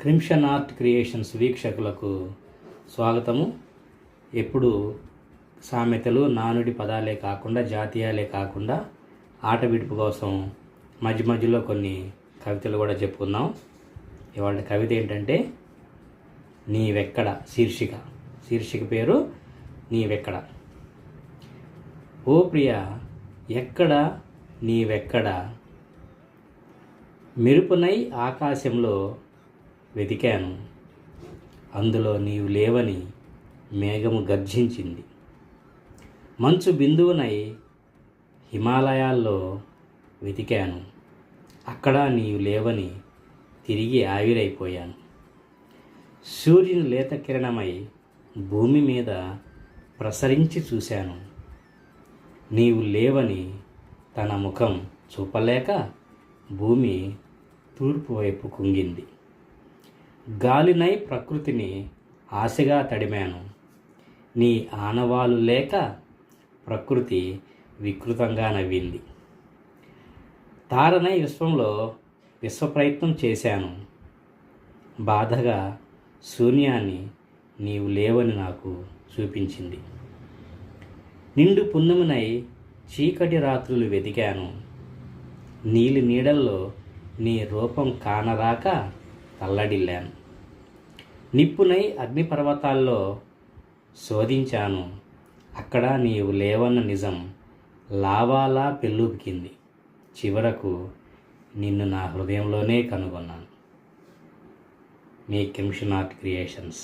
Crimson art creations వీక్షకులకు స్వాగతము. ఎప్పుడు సామెతలు, నానుడి పదాలే కాకుండా, జాతీయాలే కాకుండా ఆట విడుపు కోసం మధ్య మధ్యలో కొన్ని కవితలు కూడా చెప్పుకుందాం. ఇవాళ కవిత ఏంటంటే నీవెక్కడ. శీర్షిక పేరు నీవెక్కడ. ఓ ప్రియ, ఎక్కడ నీవెక్కడ, మెరుపునై ఆకాశంలో వెతికాను, అందులో నీవు లేవని మేఘము గర్జించింది. మంచు బిందువునై హిమాలయాల్లో వెతికాను, అక్కడ నీవు లేవని తిరిగి ఆవిరైపోయాను. సూర్యుని లేత కిరణమై భూమి మీద ప్రసరించి చూశాను, నీవు లేవని తన ముఖం చూపలేక భూమి తూర్పు వైపు కుంగింది. గాలినై ప్రకృతిని ఆశగా తడిమాను, నీ ఆనవాలు లేక ప్రకృతి వికృతంగా నవ్వింది. తారనై విశ్వంలో విశ్వప్రయత్నం చేశాను, బాధగా శూన్యాన్ని నీవు లేవని నాకు చూపించింది. నిండు పున్నమునై చీకటి రాత్రులు వెతికాను, నీలి నీడల్లో నీ రూపం కానరాక తల్లడిల్లాను. నిప్పునై అగ్నిపర్వతాల్లో శోధించాను, అక్కడ నీవు లేవన్న నిజం లావాలా పెళ్ళుబికింది. చివరకు నిన్ను నా హృదయంలోనే కనుగొన్నాను. మీ క్రిమ్షన్ ఆర్ట్ క్రియేషన్స్.